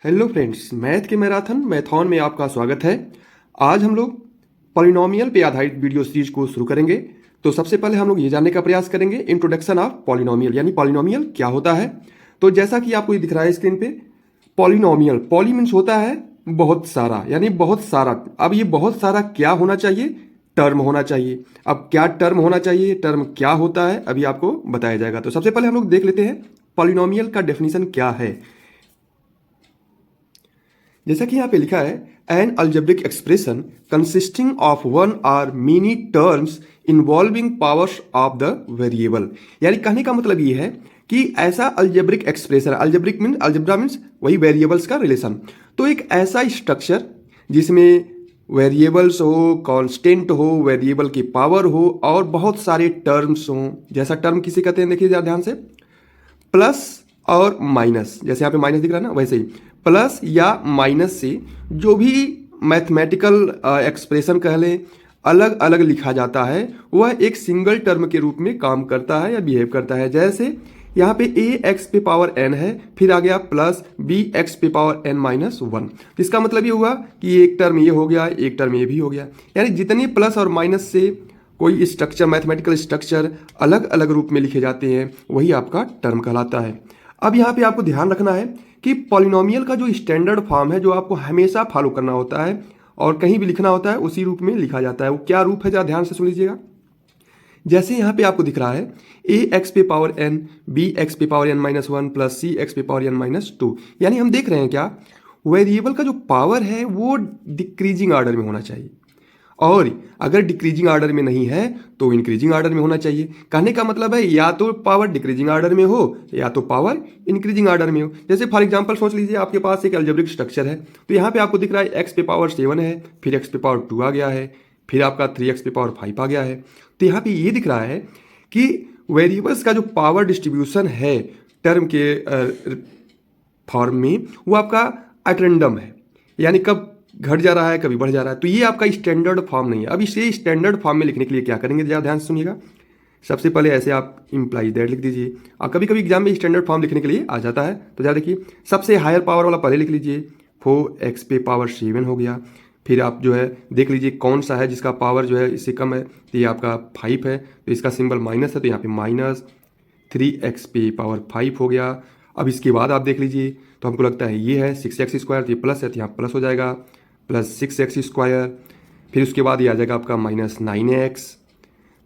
Hello friends, math के मैथॉन में आपका स्वागत है। आज हम लोग पॉलिनोमियल पे आधारित वीडियो सीरीज को शुरू करेंगे। तो सबसे पहले हम लोग ये जानने का प्रयास करेंगे इंट्रोडक्शन ऑफ पॉलिनोमियल, यानी पॉलिनोमियल क्या होता है। तो जैसा कि आपको ये दिख रहा है स्क्रीन पे, पॉलिनोमियल, पॉली मीन्स होता है बहुत सारा, यानी बहुत सारा। अब ये बहुत सारा क्या होना चाहिए? टर्म होना चाहिए। अब क्या टर्म होना चाहिए, टर्म क्या होता है, अभी आपको बताया जाएगा। तो सबसे पहले हम लोग देख लेते हैं पॉलिनोमियल का डेफिनेशन क्या है। जैसा कि यहाँ पे लिखा है, an algebraic expression consisting of one or many terms involving powers of the variable. यानी कहने का मतलब ये है कि ऐसा algebraic expression, algebraic mean, algebra means वही वेरिएबल्स का रिलेशन। तो एक ऐसा स्ट्रक्चर जिसमें वेरिएबल्स हो, कांस्टेंट हो, वेरिएबल की पावर हो और बहुत सारे टर्म्स हों। जैसा टर्म किसे कहते हैं, देखिए ध्यान से, प्लस और माइनस। जैसे यहाँ पे माइनस दिख रहा है ना, वैसे ही प्लस या माइनस से जो भी मैथमेटिकल एक्सप्रेशन कह लें, अलग अलग लिखा जाता है, वह एक सिंगल टर्म के रूप में काम करता है या बिहेव करता है। जैसे यहाँ पे ए एक्स पे पावर एन है, फिर आ गया प्लस बी एक्स पे पावर एन माइनस वन। इसका मतलब ये हुआ कि एक टर्म ये हो गया, एक टर्म ये भी हो गया। यानी जितनी प्लस और माइनस से कोई स्ट्रक्चर, मैथमेटिकल स्ट्रक्चर अलग अलग रूप में लिखे जाते हैं, वही आपका टर्म कहलाता है। अब यहाँ पे आपको ध्यान रखना है कि पॉलिनोमियल का जो स्टैंडर्ड फॉर्म है, जो आपको हमेशा फॉलो करना होता है और कहीं भी लिखना होता है, उसी रूप में लिखा जाता है। वो क्या रूप है, जरा ध्यान से सुन लीजिएगा। जैसे यहाँ पे आपको दिख रहा है, ए एक्स पे पावर एन, बी एक्स पे power n minus one plus c x पे पावर एन माइनस टू। यानी हम देख रहे हैं क्या, वेरिएबल का जो पावर है वो डिक्रीजिंग ऑर्डर में होना चाहिए, और अगर डिक्रीजिंग ऑर्डर में नहीं है तो इंक्रीजिंग ऑर्डर में होना चाहिए। कहने का मतलब है या तो पावर डिक्रीजिंग ऑर्डर में हो या तो पावर इंक्रीजिंग ऑर्डर में हो। जैसे फॉर एग्जांपल सोच लीजिए, आपके पास एक अलजेब्रिक स्ट्रक्चर है। तो यहाँ पे आपको दिख रहा है एक्स पे पावर 7 है, फिर एक्स पे पावर 2 आ गया है, फिर आपका 3x पे पावर 5 आ गया है। तो यहाँ पे ये दिख रहा है कि वेरिएबल्स का जो पावर डिस्ट्रीब्यूशन है टर्म के फॉर्म में, वो आपका अटेंडम है, यानी कब घट जा रहा है कभी बढ़ जा रहा है। तो ये आपका स्टैंडर्ड फॉर्म नहीं है। अब इसे स्टैंडर्ड फॉर्म में लिखने के लिए क्या करेंगे, ज़रा ध्यान से सुनिएगा। सबसे पहले ऐसे आप इम्प्लाइज दैट लिख दीजिए, और कभी कभी एग्जाम में स्टैंडर्ड फॉर्म लिखने के लिए आ जाता है। तो जरा देखिए, सबसे हायर पावर वाला पहले लिख लीजिए, 4x पे पावर 7 हो गया। फिर आप जो है देख लीजिए कौन सा है जिसका पावर जो है इससे कम है, तो ये आपका 5 है, तो इसका सिंबल माइनस है, तो यहाँ पे माइनस 3x पे पावर 5 हो गया। अब इसके बाद आप देख लीजिए, तो हमको लगता है ये है 6x स्क्वायर, तो ये प्लस है, तो यहाँ प्लस हो जाएगा, प्लस 6x स्क्वायर। फिर उसके बाद ये आ जाएगा आपका माइनस 9x,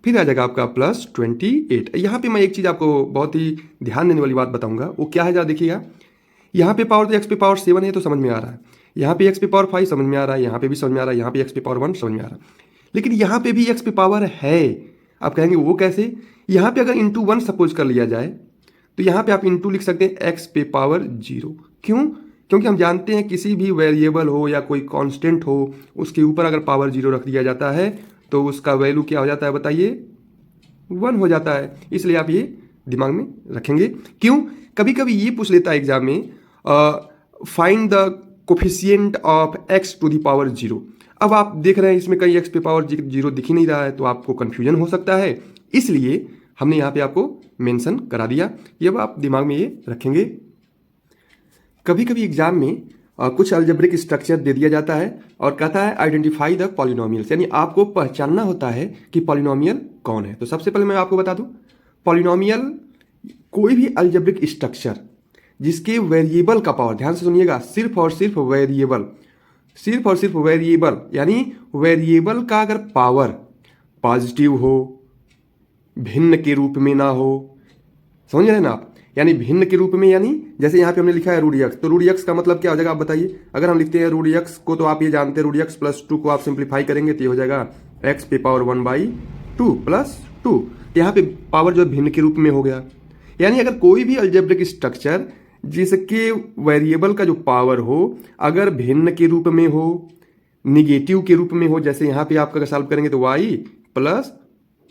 फिर आ जाएगा आपका प्लस 28। यहाँ पे मैं एक चीज़ आपको बहुत ही ध्यान देने वाली बात बताऊंगा, वो क्या है, जरा देखिएगा। यहाँ पे पावर तो एक्स पे पावर 7 है, तो समझ में आ रहा है। यहाँ पे एक्स पे पावर 5 समझ में आ रहा है, यहाँ पे भी समझ में आ रहा है, यहाँ पे एक्स पे पावर 1 समझ में आ रहा है। लेकिन यहाँ पे भी एक्स पे पावर है। आप कहेंगे वो कैसे? यहाँ पे अगर इंटू 1 सपोज कर लिया जाए, तो यहाँ पे आप इंटू लिख सकते हैं एक्स पे पावर 0। क्यों? क्योंकि हम जानते हैं किसी भी वेरिएबल हो या कोई कांस्टेंट हो, उसके ऊपर अगर पावर 0 रख दिया जाता है तो उसका वैल्यू क्या हो जाता है, बताइए, 1 हो जाता है। इसलिए आप ये दिमाग में रखेंगे। क्यों? कभी कभी ये पूछ लेता है एग्जाम में, find the coefficient of x to the power 0। अब आप देख रहे हैं इसमें कहीं एक्स पे पावर 0 दिख ही नहीं रहा है, तो आपको कंफ्यूजन हो सकता है। इसलिए हमने यहाँ पे आपको मेंशन करा दिया, ये अब आप दिमाग में ये रखेंगे। कभी कभी एग्जाम में कुछ अलजेब्रिक स्ट्रक्चर दे दिया जाता है और कहता है आइडेंटिफाई द पॉलिनोमियल्स, यानी आपको पहचानना होता है कि पॉलिनोमियल कौन है। तो सबसे पहले मैं आपको बता दूं, पॉलिनोमियल कोई भी अलजेब्रिक स्ट्रक्चर जिसके वेरिएबल का पावर, ध्यान से सुनिएगा, सिर्फ और सिर्फ वेरिएबल, सिर्फ और सिर्फ वेरिएबल, यानी वेरिएबल का अगर पावर पॉजिटिव हो, भिन्न के रूप में ना हो, समझ रहे हैं ना आप, यानी भिन्न के रूप में, यानी जैसे यहाँ पे हमने लिखा है रूट एक्स, तो रूट एक्स का मतलब क्या हो जाएगा, आप बताइए। अगर हम लिखते हैं रूट एक्स को, तो आप ये जानते हैं रूट एक्स प्लस 2 को आप सिंप्लीफाई करेंगे तो ये हो जाएगा एक्स पे पावर 1/2 प्लस 2। यहाँ पे पावर जो है भिन्न के रूप में हो गया। यानी अगर कोई भी अलजेब्रिक स्ट्रक्चर जिसके वेरिएबल का जो पावर हो अगर भिन्न के रूप में हो, निगेटिव के रूप में हो, जैसे यहाँ पे आप अगर सॉल्व करेंगे तो y प्लस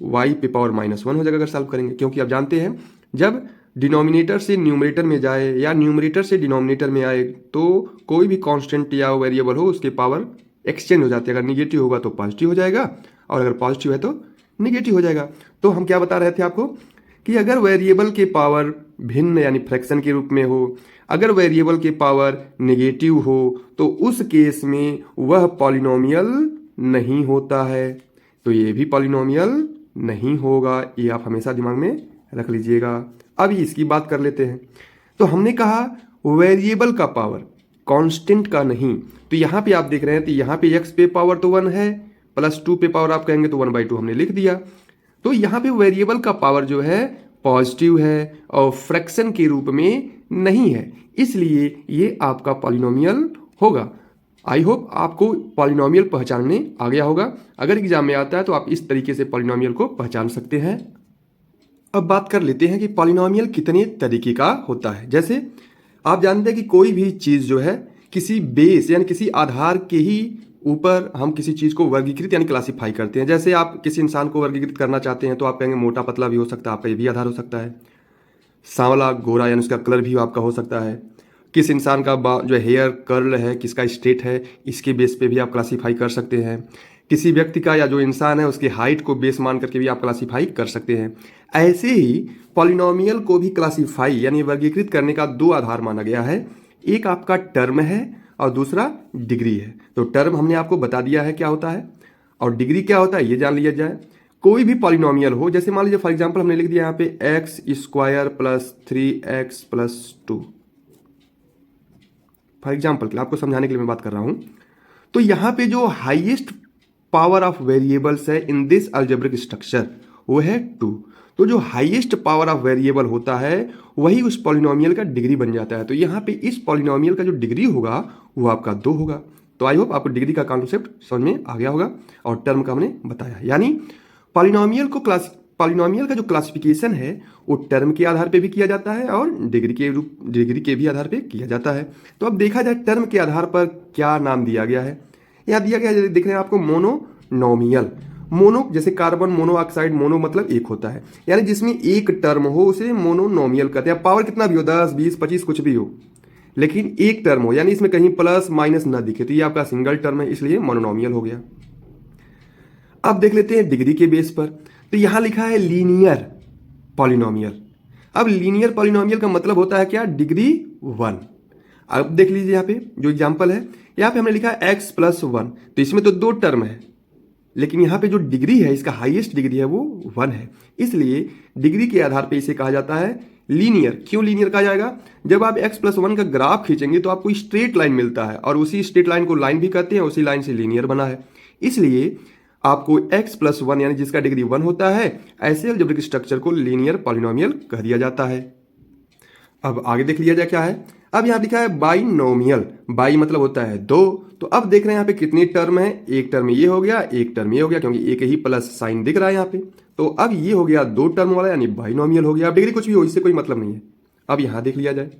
y पे पावर -1 हो जाएगा अगर सॉल्व करेंगे। क्योंकि आप जानते हैं जब डिनोमिनेटर से न्यूमरेटर में जाए या न्यूमरेटर से डिनोमिनेटर में आए, तो कोई भी कांस्टेंट या वेरिएबल हो उसके पावर एक्सचेंज हो जाते हैं। अगर निगेटिव होगा तो पॉजिटिव हो जाएगा, और अगर पॉजिटिव है तो निगेटिव हो जाएगा। तो हम क्या बता रहे थे आपको कि अगर वेरिएबल के पावर भिन्न यानी फ्रैक्शन के रूप में हो, अगर वेरिएबल के पावर नेगेटिव हो तो उस केस में वह पॉलिनोमियल नहीं होता है, तो ये भी पॉलिनोमियल नहीं होगा। ये आप हमेशा दिमाग में रख लीजिएगा। अभी इसकी बात कर लेते हैं। तो हमने कहा वेरिएबल का पावर कांस्टेंट का नहीं, तो यहाँ पे आप देख रहे हैं तो यहाँ पे x पे पावर तो 1 है, +2 पे पावर आप कहेंगे तो 1/2 हमने लिख दिया। तो यहाँ पे वेरिएबल का पावर जो है पॉजिटिव है और फ्रैक्शन के रूप में नहीं है, इसलिए ये आपका पॉलिनोमियल होगा। आई होप आपको पॉलिनोमियल पहचानने आ गया होगा। अगर एग्जाम में आता है तो आप इस तरीके से पॉलिनोमियल को पहचान सकते हैं। अब बात कर लेते हैं कि पॉलिनोमियल कितने तरीके का होता है। जैसे आप जानते हैं कि कोई भी चीज़ जो है किसी बेस यानी किसी आधार के ही ऊपर हम किसी चीज़ को वर्गीकृत यानी क्लासिफाई करते हैं। जैसे आप किसी इंसान को वर्गीकृत करना चाहते हैं तो आप कहेंगे मोटा पतला भी हो सकता है, आपका ये भी आधार हो सकता है। सांवला गोरा यानी उसका कलर भी आपका हो सकता है। किस इंसान का जो हेयर कर्ल है, किसका स्ट्रेट है, इसके बेस पे भी आप क्लासीफाई कर सकते हैं। किसी व्यक्ति का या जो इंसान है उसकी हाइट को बेस मान करके भी आप क्लासीफाई कर सकते हैं। ऐसे ही पॉलिनोमियल को भी क्लासीफाई यानी वर्गीकृत करने का दो आधार माना गया है। एक आपका टर्म है और दूसरा डिग्री है। तो टर्म हमने आपको बता दिया है क्या होता है और डिग्री क्या होता है ये जान लिया जाए। कोई भी पॉलिनोमियल हो, जैसे मान लीजिए फॉर एग्जांपल हमने लिख दिया यहाँ पे x² + 3x + 2, फॉर एग्जाम्पल के लिए आपको समझाने के लिए मैं बात कर रहा हूं। तो यहां पे जो हाईएस्ट पावर ऑफ वेरिएबल्स है इन दिस अलजेब्रिक स्ट्रक्चर वो है 2। तो जो हाईएस्ट पावर ऑफ वेरिएबल होता है वही उस पॉलिनोमियल का डिग्री बन जाता है। तो यहां पे इस पॉलिनोमियल का जो डिग्री होगा वो आपका 2 होगा। तो आई होप आपको डिग्री का कॉन्सेप्ट समझ में आ गया होगा और टर्म का हमने बताया। यानी पॉलिनोमियल का जो क्लासिफिकेशन है वो टर्म के आधार पे भी किया जाता है और डिग्री के भी आधार पे किया जाता है। तो अब देखा जाए टर्म के आधार पर क्या नाम दिया गया है। यहाँ दिया गया है, देख रहे हैं आपको मोनोनोमियल। मोनो जैसे कार्बन मोनोऑक्साइड, मोनो मतलब एक होता है, यानी जिसमें एक टर्म हो उसे मोनोनोमियल कहते हैं। पावर कितना भी हो, 10, 20, 25 कुछ भी हो, लेकिन एक टर्म हो यानी इसमें कहीं प्लस माइनस ना दिखे, तो ये आपका सिंगल टर्म है, इसलिए मोनोनोमियल हो गया। अब देख लेते हैं डिग्री के बेस पर। तो यहां लिखा है लीनियर पॉलिनोमियल। अब लीनियर पॉलिनोमियल का मतलब होता है क्या, डिग्री 1। अब देख लीजिए यहाँ पे जो एग्जांपल है, यहाँ पे हमने लिखा है x + 1, तो इसमें तो 2 टर्म है, लेकिन यहाँ पे जो डिग्री है इसका हाईएस्ट डिग्री है वो 1 है, इसलिए डिग्री के आधार पे इसे कहा जाता है लीनियर। क्यों लीनियर कहा जाएगा, जब आप x + 1 का ग्राफ खींचेंगे तो आपको स्ट्रेट लाइन मिलता है और उसी स्ट्रेट लाइन को लाइन भी कहते हैं, उसी लाइन से लीनियर बना है, इसलिए आपको x + 1 यानी जिसका डिग्री 1 होता है ऐसे अलजेब्रिक स्ट्रक्चर को लीनियर पॉलिनोमियल कह दिया जाता है। अब आगे देख लिया जाए क्या है। अब यहाँ लिखा है बाइनोमियल। बाई मतलब होता है 2। तो अब देख रहे हैं यहाँ पे कितने टर्म है, एक टर्म ये हो गया, एक टर्म ये हो गया, क्योंकि एक ही प्लस साइन दिख रहा है यहाँ पे। तो अब ये हो गया 2 टर्म वाला यानी बाइनोमियल हो गया। अब डिग्री कुछ भी हो इससे कोई मतलब नहीं है। अब यहाँ देख लिया जाए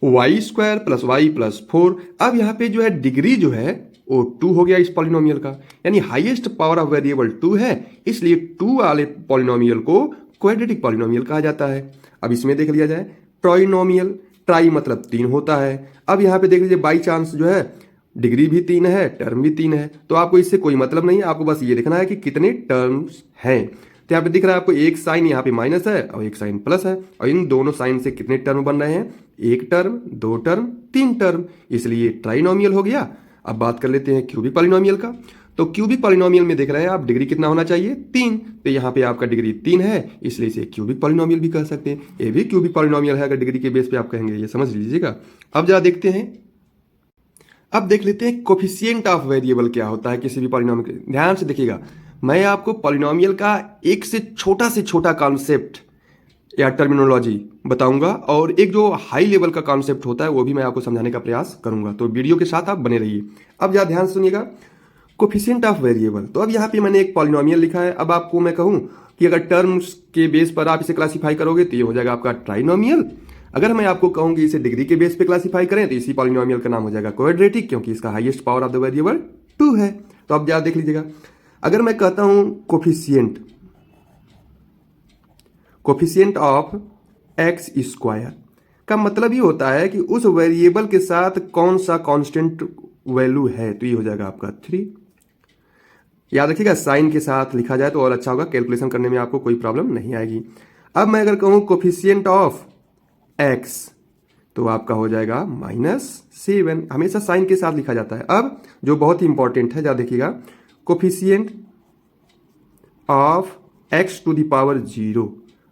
y² + y + 4। अब यहाँ पे जो है डिग्री जो है वो 2 हो गया इस पॉलिनोमियल का, यानी हाईएस्ट पावर ऑफ वेरिएबल 2 है, इसलिए 2 वाले पॉलिनोमियल को क्वाड्रेटिक पॉलिनोमियल कहा जाता है। अब इसमें देख लिया जाए ट्राइनोमियल। ट्राई मतलब 3 होता है। अब यहाँ पे देख लीजिए बाई चांस जो है डिग्री भी 3 है, टर्म भी 3 है, तो आपको इससे कोई मतलब नहीं है, आपको बस ये देखना है कि कितने टर्म्स हैं। तो यहाँ पे दिख रहा है आपको एक साइन यहाँ पे माइनस है और एक साइन प्लस है, और इन दोनों साइन से कितने टर्म बन रहे हैं, 1 टर्म, 2 टर्म, 3 टर्म, इसलिए ट्राइनोमियल हो गया। अब बात कर लेते हैं क्यूबिक पॉलिनोमियल का। तो क्यूबिक पॉलिनोमियल में देख रहे हैं आप डिग्री कितना होना चाहिए, 3। तो यहाँ पे आपका डिग्री 3 है, इसलिए इसे क्यूबिक पॉलिनोमियल भी कह सकते हैं। ये भी क्यूबिक पॉलिनोमियल है अगर डिग्री के बेस पे आप कहेंगे, ये समझ लीजिएगा। अब जरा देखते हैं, अब देख लेते हैं कोफिशिएंट ऑफ वेरिएबल क्या होता है किसी भी पॉलिनोमियल। ध्यान से देखिएगा, मैं आपको पॉलिनोमियल का एक से छोटा कॉन्सेप्ट या टर्मिनोलॉजी बताऊंगा और एक जो हाई लेवल का कॉन्सेप्ट होता है वो भी मैं आपको समझाने का प्रयास करूंगा, तो वीडियो के साथ आप बने रहिए। अब जरा ध्यान सुनिएगा, कोफिशिएंट ऑफ वेरिएबल। तो अब यहाँ पे मैंने एक पॉलिनोमियल लिखा है। अब आपको मैं कहूँ कि अगर टर्म्स के बेस पर आप इसे क्लासीफाई करोगे तो ये हो जाएगा आपका ट्राइनोमियल। अगर मैं आपको कहूँ कि इसे डिग्री के बेस पे क्लासीफाई करें तो इसी पॉलिनोमियल का नाम हो जाएगा क्वाड्रेटिक, क्योंकि इसका highest power of the variable 2 है। तो अब जरा देख लीजिएगा, अगर मैं कहता हूं कोफिशिएंट ऑफ x² का मतलब ये होता है कि उस वेरिएबल के साथ कौन सा कांस्टेंट वैल्यू है, तो ये हो जाएगा आपका 3। याद रखिएगा साइन के साथ लिखा जाए तो और अच्छा होगा, कैलकुलेशन करने में आपको कोई प्रॉब्लम नहीं आएगी। अब मैं अगर कहूं कोफिशिएंट ऑफ x, तो आपका हो जाएगा -7। हमेशा साइन के साथ लिखा जाता है। अब जो बहुत ही इंपॉर्टेंट है, जरा देखिएगा, coefficient of x to the power 0।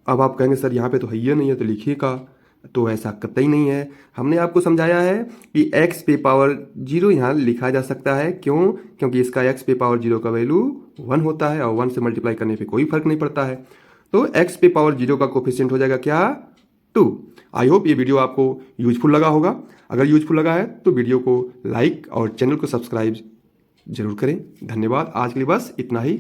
अब आप कहेंगे सर यहाँ पे तो है ही नहीं है, तो लिखिएगा। तो ऐसा कतई नहीं है। हमने आपको समझाया है कि x पे पावर 0 यहाँ लिखा जा सकता है। क्यों? क्योंकि इसका x पे पावर 0 का वैल्यू 1 होता है और 1 से मल्टीप्लाई करने पे कोई फर्क नहीं पड़ता है। तो x पे पावर 0 का कोफिशिएंट हो जाएगा क्या? 2। आई होप ये वीडियो आपको यूजफुल लगा होगा। अगर यूजफुल लगा है तो वीडियो को लाइक और चैनल को सब्सक्राइब जरूर करें। धन्यवाद। आज के लिए बस इतना ही।